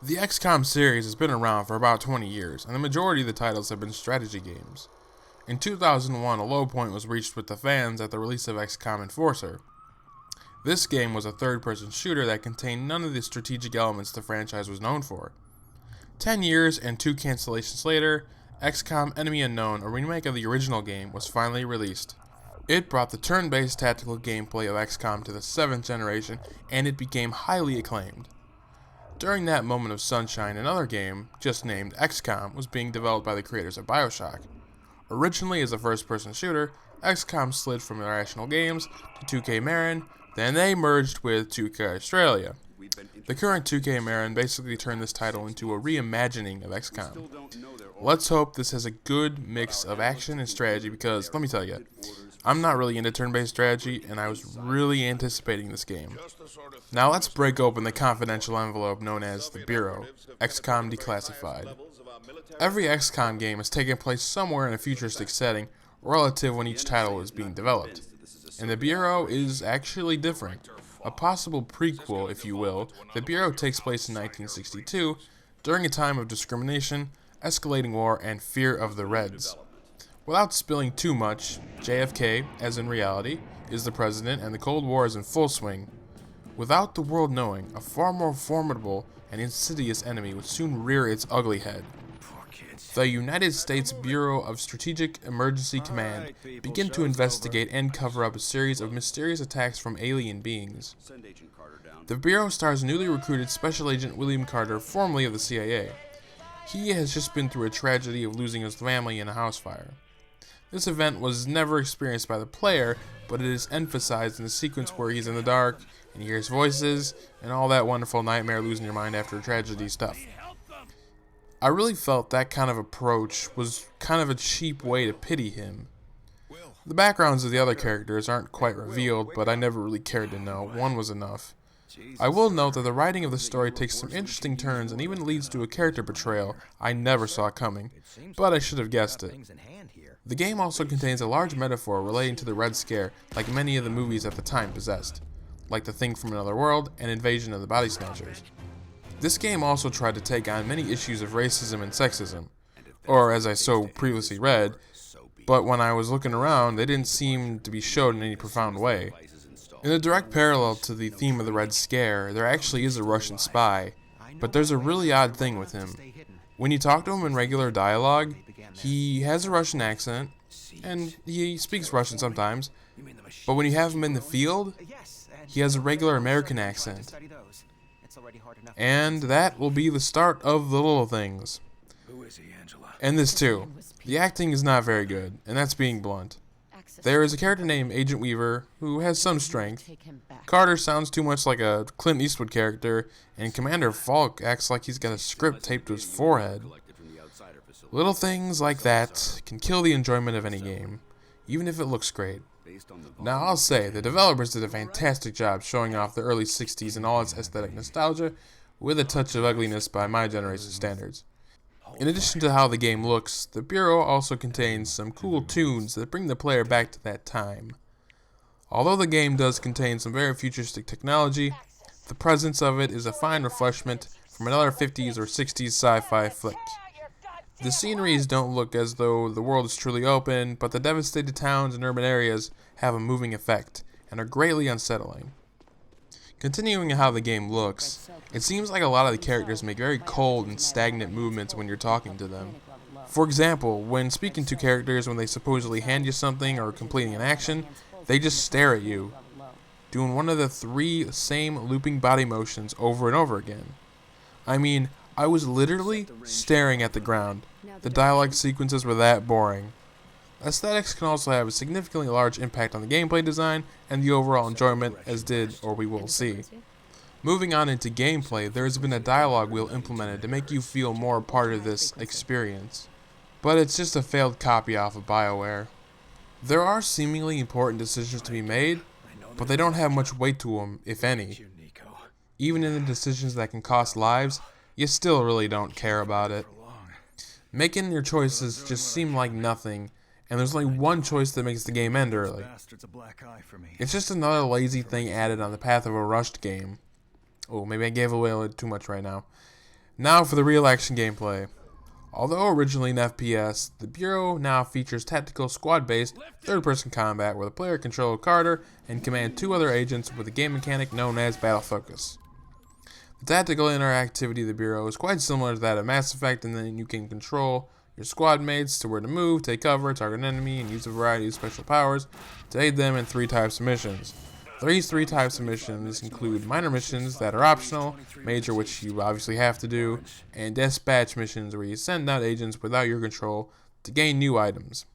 The XCOM series has been around for about 20 years, and the majority of the titles have been strategy games. In 2001, a low point was reached with the fans at the release of XCOM Enforcer. This game was a third-person shooter that contained none of the strategic elements the franchise was known for. 10 years and 2 cancellations later, XCOM Enemy Unknown, a remake of the original game, was finally released. It brought the turn-based tactical gameplay of XCOM to the 7th generation, and it became highly acclaimed. During that moment of sunshine, another game, just named XCOM, was being developed by the creators of BioShock. Originally as a first-person shooter, XCOM slid from Irrational Games to 2K Marin, then they merged with 2K Australia. The current 2K Marin basically turned this title into a reimagining of XCOM. Let's hope this has a good mix of action and strategy because, let me tell you, I'm not really into turn-based strategy, and I was really anticipating this game. Now let's break open the confidential envelope known as the Bureau, XCOM Declassified. Every XCOM game has taken place somewhere in a futuristic setting relative when each title is being developed. And the Bureau is actually different. A possible prequel, if you will, the Bureau takes place in 1962, during a time of discrimination, escalating war, and fear of the Reds. Without spilling too much, JFK, as in reality, is the president and the Cold War is in full swing. Without the world knowing, a far more formidable and insidious enemy would soon rear its ugly head. The United States Bureau of Strategic Emergency Command begin to investigate and cover up a series of mysterious attacks from alien beings. The Bureau stars newly recruited Special Agent William Carter, formerly of the CIA. He has just been through a tragedy of losing his family in a house fire. This event was never experienced by the player, but it is emphasized in the sequence where he's in the dark, and he hears voices, and all that wonderful nightmare losing your mind after a tragedy stuff. I really felt that kind of approach was kind of a cheap way to pity him. The backgrounds of the other characters aren't quite revealed, but I never really cared to know. One was enough. I will note that the writing of the story takes some interesting turns and even leads to a character portrayal I never saw coming, but I should have guessed it. The game also contains a large metaphor relating to the Red Scare, like many of the movies at the time possessed, like The Thing from Another World and Invasion of the Body Snatchers. This game also tried to take on many issues of racism and sexism, or as I so previously read, but when I was looking around, they didn't seem to be showed in any profound way. In a direct parallel to the theme of the Red Scare, there actually is a Russian spy, but there's a really odd thing with him. When you talk to him in regular dialogue, he has a Russian accent, and he speaks Russian sometimes, but when you have him in the field, he has a regular American accent. And that will be the start of the little things. And this too. The acting is not very good, and that's being blunt. There is a character named Agent Weaver who has some strength. Carter sounds too much like a Clint Eastwood character, and Commander Falk acts like he's got a script taped to his forehead. Little things like that can kill the enjoyment of any game, even if it looks great. Now I'll say, the developers did a fantastic job showing off the early 60s and all its aesthetic nostalgia, with a touch of ugliness by my generation's standards. In addition to how the game looks, the Bureau also contains some cool tunes that bring the player back to that time. Although the game does contain some very futuristic technology, the presence of it is a fine refreshment from another 50s or 60s sci-fi flick. The sceneries don't look as though the world is truly open, but the devastated towns and urban areas have a moving effect and are greatly unsettling. Continuing how the game looks, it seems like a lot of the characters make very cold and stagnant movements when you're talking to them. For example, when speaking to characters when they supposedly hand you something or completing an action, they just stare at you, doing one of the 3 same looping body motions over and over again. I mean, I was literally staring at the ground. The dialogue sequences were that boring. Aesthetics can also have a significantly large impact on the gameplay design and the overall enjoyment, as did, or we will see. Moving on into gameplay, there has been a dialogue wheel implemented to make you feel more a part of this experience. But it's just a failed copy off of BioWare. There are seemingly important decisions to be made, but they don't have much weight to them, if any. Even in the decisions that can cost lives, you still really don't care about it. Making your choices just seem like nothing, and there's only one choice that makes the game end early. It's just another lazy thing added on the path of a rushed game. Oh, maybe I gave away a little too much right now. Now for the real action gameplay. Although originally an FPS, the Bureau now features tactical squad-based third-person combat where the player controls Carter and command 2 other agents with a game mechanic known as Battle Focus. The tactical interactivity of the Bureau is quite similar to that of Mass Effect, and then you can control your squad mates to where to move, take cover, target an enemy, and use a variety of special powers to aid them in 3 types of missions. These 3 types of missions include minor missions that are optional, major which you obviously have to do, and dispatch missions where you send out agents without your control to gain new items.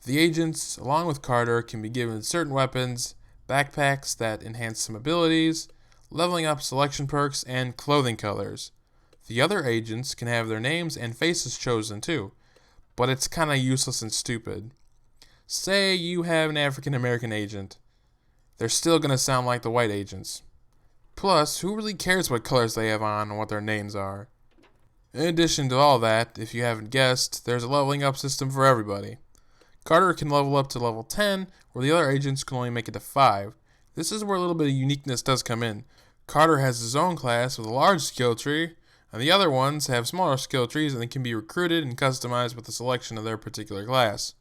The agents, along with Carter, can be given certain weapons, backpacks that enhance some abilities, leveling up selection perks, and clothing colors. The other agents can have their names and faces chosen too, but it's kinda useless and stupid. Say you have an African American agent. They're still going to sound like the white agents. Plus, who really cares what colors they have on and what their names are? In addition to all that, if you haven't guessed, there's a leveling up system for everybody. Carter can level up to level 10, where the other agents can only make it to 5. This is where a little bit of uniqueness does come in. Carter has his own class with a large skill tree, and the other ones have smaller skill trees and they can be recruited and customized with the selection of their particular class.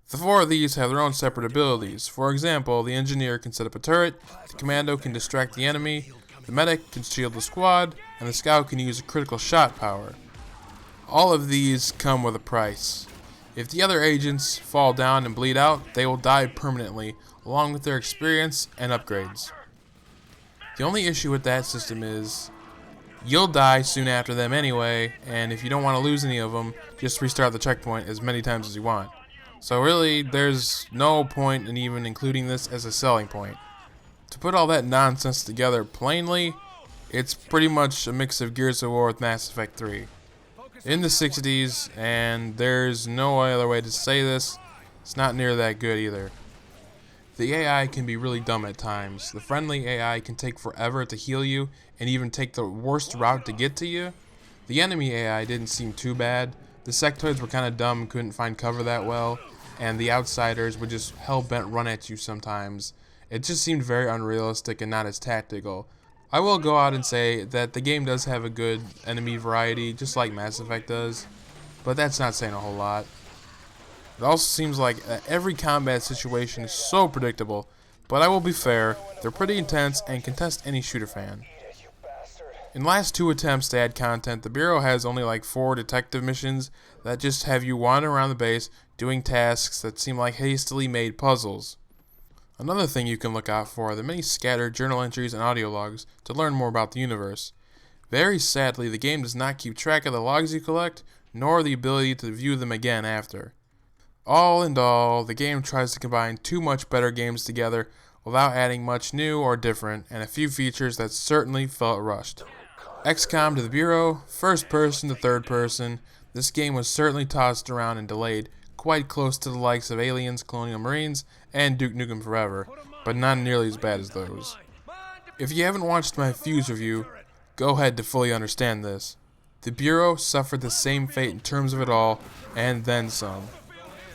The 4 of these have their own separate abilities. For example, the engineer can set up a turret, the commando can distract the enemy, the medic can shield the squad, and the scout can use a critical shot power. All of these come with a price. If the other agents fall down and bleed out, they will die permanently, along with their experience and upgrades. The only issue with that system is you'll die soon after them anyway, and if you don't want to lose any of them, just restart the checkpoint as many times as you want. So really, there's no point in even including this as a selling point. To put all that nonsense together plainly, it's pretty much a mix of Gears of War with Mass Effect 3. In the 60s, and there's no other way to say this, it's not near that good either. The AI can be really dumb at times. The friendly AI can take forever to heal you, and even take the worst route to get to you. The enemy AI didn't seem too bad. The sectoids were kind of dumb, couldn't find cover that well, and the outsiders would just hell-bent run at you sometimes. It just seemed very unrealistic and not as tactical. I will go out and say that the game does have a good enemy variety, just like Mass Effect does, but that's not saying a whole lot. It also seems like every combat situation is so predictable, but I will be fair, they're pretty intense and can test any shooter fan. In the last 2 attempts to add content, the Bureau has only like 4 detective missions that just have you wander around the base doing tasks that seem like hastily made puzzles. Another thing you can look out for are the many scattered journal entries and audio logs to learn more about the universe. Very sadly, the game does not keep track of the logs you collect, nor the ability to view them again after. All in all, the game tries to combine 2 much better games together without adding much new or different, and a few features that certainly felt rushed. XCOM to the Bureau, first person to third person, this game was certainly tossed around and delayed, quite close to the likes of Aliens, Colonial Marines, and Duke Nukem Forever, but not nearly as bad as those. If you haven't watched my Fuse review, go ahead to fully understand this. The Bureau suffered the same fate in terms of it all, and then some.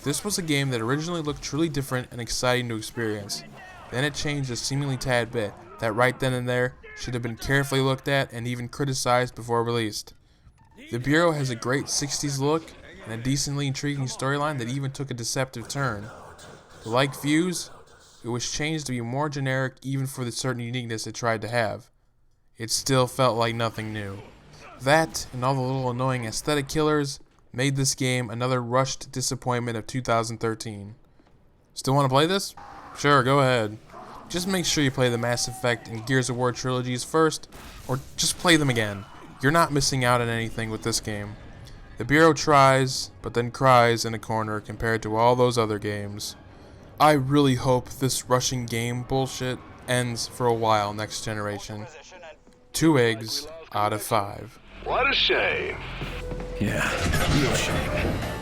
This was a game that originally looked truly different and exciting to experience. Then it changed a seemingly tad bit that right then and there should have been carefully looked at and even criticized before released. The Bureau has a great 60s look and a decently intriguing storyline that even took a deceptive turn. But like Fuse, it was changed to be more generic even for the certain uniqueness it tried to have. It still felt like nothing new. That, and all the little annoying aesthetic killers, made this game another rushed disappointment of 2013. Still want to play this? Sure, go ahead. Just make sure you play the Mass Effect and Gears of War trilogies first, or just play them again. You're not missing out on anything with this game. The Bureau tries, but then cries in a corner compared to all those other games. I really hope this rushing game bullshit ends for a while next generation. 2 eggs out of 5. What a shame. Yeah, real shame.